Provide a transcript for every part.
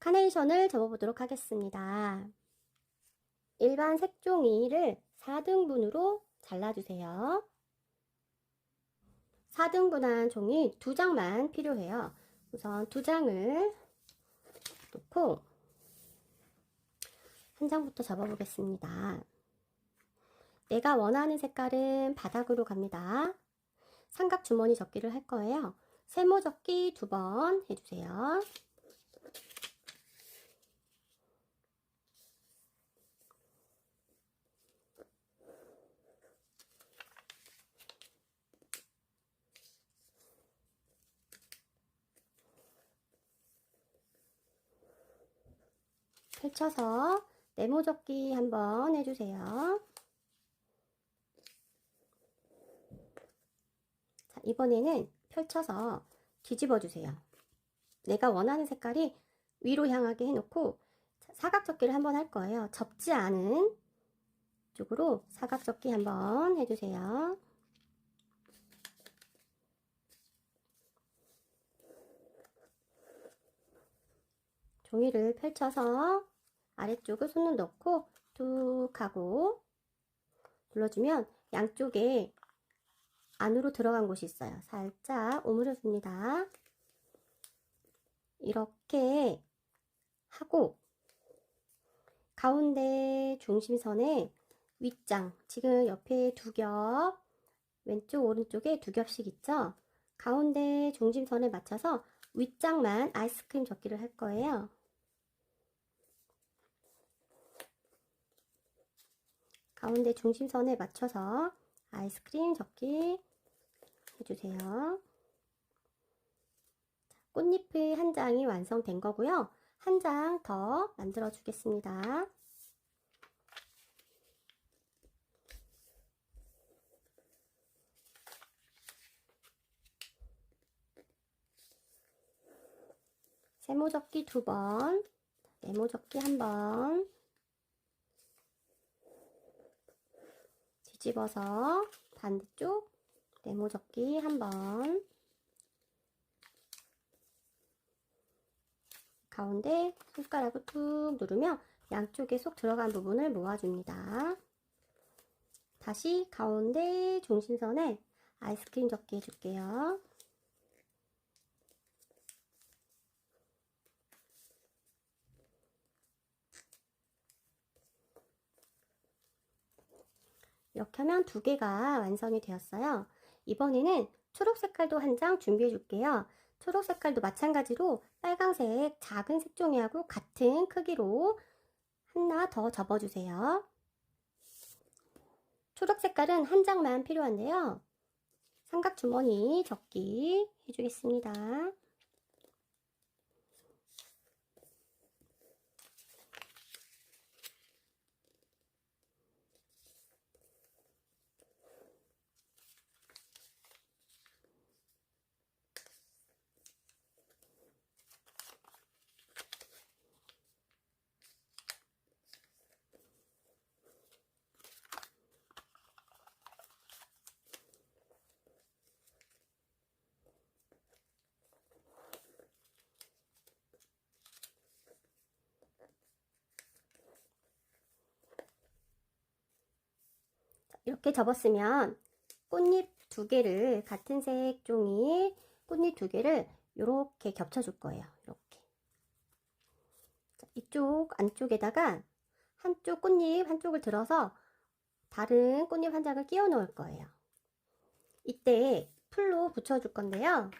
카네이션을 접어보도록 하겠습니다. 일반 색종이를 4등분으로 잘라주세요. 4등분한 종이 2장만 필요해요. 우선 2장을 놓고 한 장부터 접어보겠습니다. 내가 원하는 색깔은 바닥으로 갑니다. 삼각 주머니 접기를 할 거예요. 세모 접기 2번 해주세요. 펼쳐서 네모 접기 한번 해주세요. 자, 이번에는 펼쳐서 뒤집어 주세요. 내가 원하는 색깔이 위로 향하게 해놓고 사각 접기를 한번 할 거예요. 접지 않은 쪽으로 사각 접기 한번 해주세요. 종이를 펼쳐서 아래쪽을 손을 넣고 툭 하고 눌러주면 양쪽에 안으로 들어간 곳이 있어요. 살짝 오므려 줍니다. 이렇게 하고 가운데 중심선에 윗장, 지금 옆에 2겹, 왼쪽 오른쪽에 2겹씩 있죠? 가운데 중심선에 맞춰서 윗장만 아이스크림 접기를 할 거예요. 가운데 중심선에 맞춰서 아이스크림 접기 해주세요. 꽃잎의 한 장이 완성된 거고요. 한 장 더 만들어 주겠습니다. 세모 접기 2번, 네모 접기 1번, 뒤집어서 반대쪽 네모 접기 1번, 가운데 손가락을 툭 누르면 양쪽에 쏙 들어간 부분을 모아줍니다. 다시 가운데 중심선에 아이스크림 접기 해줄게요. 이렇게 하면 2개가 완성이 되었어요. 이번에는 초록 색깔도 한 장 준비해 줄게요. 초록 색깔도 마찬가지로 빨강색 작은 색종이하고 같은 크기로 하나 더 접어주세요. 초록 색깔은 한 장만 필요한데요. 삼각 주머니 접기 해주겠습니다. 이렇게 접었으면 꽃잎 2개를 같은 색 종이 꽃잎 2개를 이렇게 겹쳐 줄 거예요. 이렇게 이쪽 안쪽에다가 한쪽 꽃잎 한쪽을 들어서 다른 꽃잎 한 장을 끼워 놓을 거예요. 이때 풀로 붙여 줄 건데요.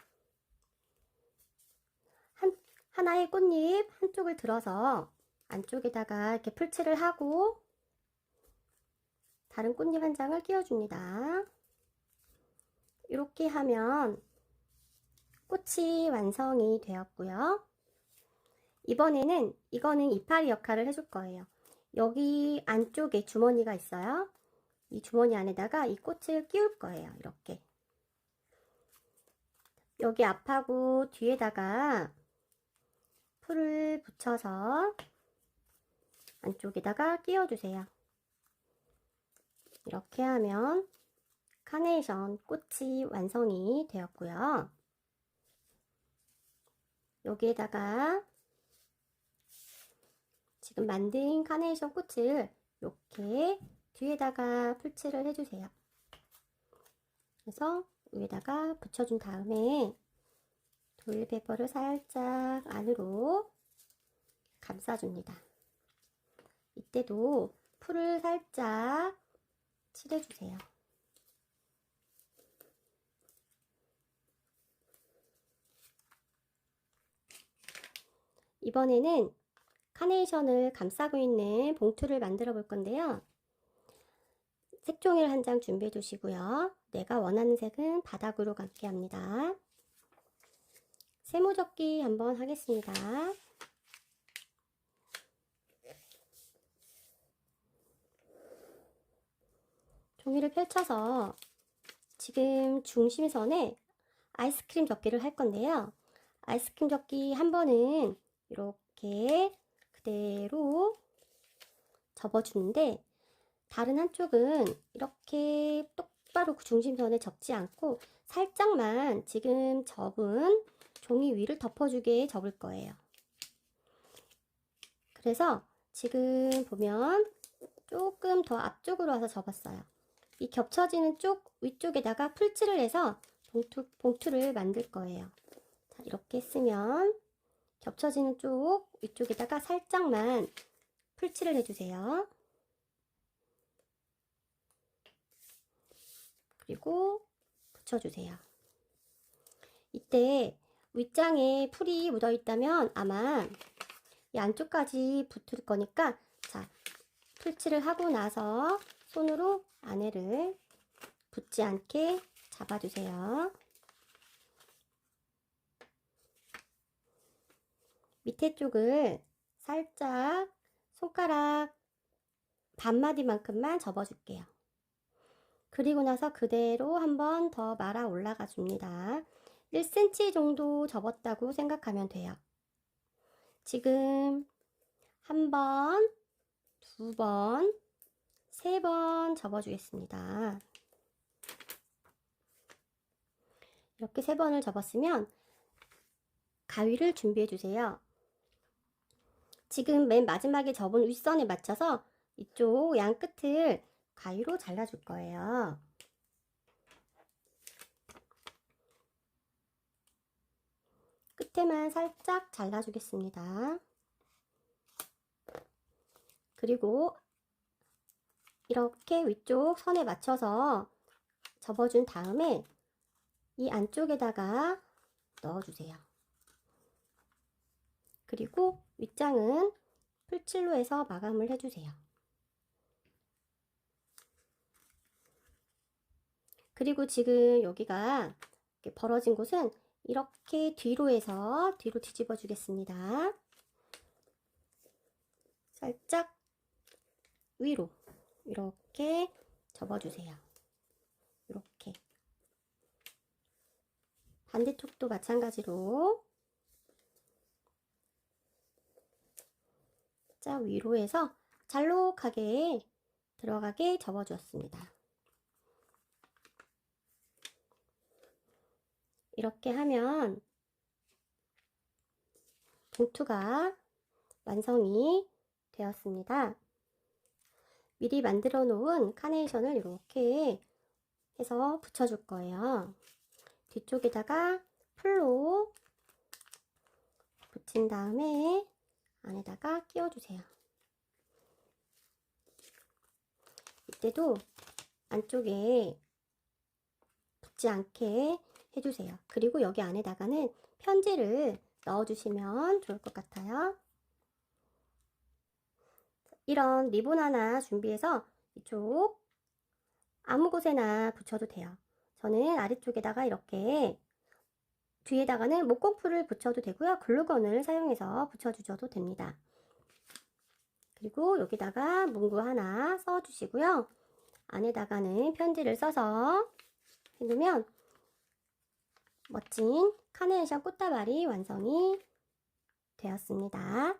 하나의 꽃잎 한쪽을 들어서 안쪽에다가 이렇게 풀칠을 하고 다른 꽃잎 한 장을 끼워줍니다. 이렇게 하면 꽃이 완성이 되었고요. 이번에는 이거는 이파리 역할을 해줄 거예요. 여기 안쪽에 주머니가 있어요. 이 주머니 안에다가 이 꽃을 끼울 거예요. 이렇게 여기 앞하고 뒤에다가 풀을 붙여서 안쪽에다가 끼워주세요. 이렇게 하면 카네이션 꽃이 완성이 되었고요. 여기에다가 지금 만든 카네이션 꽃을 이렇게 뒤에다가 풀칠을 해주세요. 그래서 위에다가 붙여준 다음에 도일페퍼를 살짝 안으로 감싸줍니다. 이때도 풀을 살짝 칠해주세요. 이번에는 카네이션을 감싸고 있는 봉투를 만들어 볼 건데요. 색종이를 한 장 준비해 두시고요. 내가 원하는 색은 바닥으로 감게 합니다. 세모접기 한번 하겠습니다. 종이를 펼쳐서 지금 중심선에 아이스크림 접기를 할 건데요. 아이스크림 접기 한 번은 이렇게 그대로 접어주는데 다른 한쪽은 이렇게 똑바로 중심선에 접지 않고 살짝만 지금 접은 종이 위를 덮어주게 접을 거예요. 그래서 지금 보면 조금 더 앞쪽으로 와서 접었어요. 이 겹쳐지는 쪽 위쪽에다가 풀칠을 해서 봉투를 만들 거예요. 자, 이렇게 쓰면 겹쳐지는 쪽 위쪽에다가 살짝만 풀칠을 해주세요. 그리고 붙여주세요. 이때 윗장에 풀이 묻어 있다면 아마 이 안쪽까지 붙을 거니까 자, 풀칠을 하고 나서 손으로 안에를 붙지 않게 잡아주세요. 밑에 쪽을 살짝 손가락 반마디만큼만 접어줄게요. 그리고 나서 그대로 한 번 더 말아 올라가 줍니다. 1cm 정도 접었다고 생각하면 돼요. 지금 한 번, 두 번, 세 번 접어주겠습니다. 이렇게 세 번을 접었으면 가위를 준비해 주세요. 지금 맨 마지막에 접은 윗선에 맞춰서 이쪽 양 끝을 가위로 잘라줄 거예요. 끝에만 살짝 잘라주겠습니다. 그리고 이렇게 위쪽 선에 맞춰서 접어준 다음에 이 안쪽에다가 넣어주세요. 그리고 윗장은 풀칠로 해서 마감을 해주세요. 그리고 지금 여기가 이렇게 벌어진 곳은 이렇게 뒤로 해서 뒤로 뒤집어 주겠습니다. 살짝 위로 이렇게 접어주세요. 이렇게 반대쪽도 마찬가지로 자 위로 해서 잘록하게 들어가게 접어주었습니다. 이렇게 하면 봉투가 완성이 되었습니다. 미리 만들어 놓은 카네이션을 이렇게 해서 붙여줄 거예요. 뒤쪽에다가 풀로 붙인 다음에 안에다가 끼워주세요. 이때도 안쪽에 붙지 않게 해주세요. 그리고 여기 안에다가는 편지를 넣어주시면 좋을 것 같아요. 이런 리본 하나 준비해서 이쪽 아무 곳에나 붙여도 돼요. 저는 아래쪽에다가 이렇게 뒤에다가는 목공풀을 붙여도 되고요. 글루건을 사용해서 붙여주셔도 됩니다. 그리고 여기다가 문구 하나 써주시고요. 안에다가는 편지를 써서 해두면 멋진 카네이션 꽃다발이 완성이 되었습니다.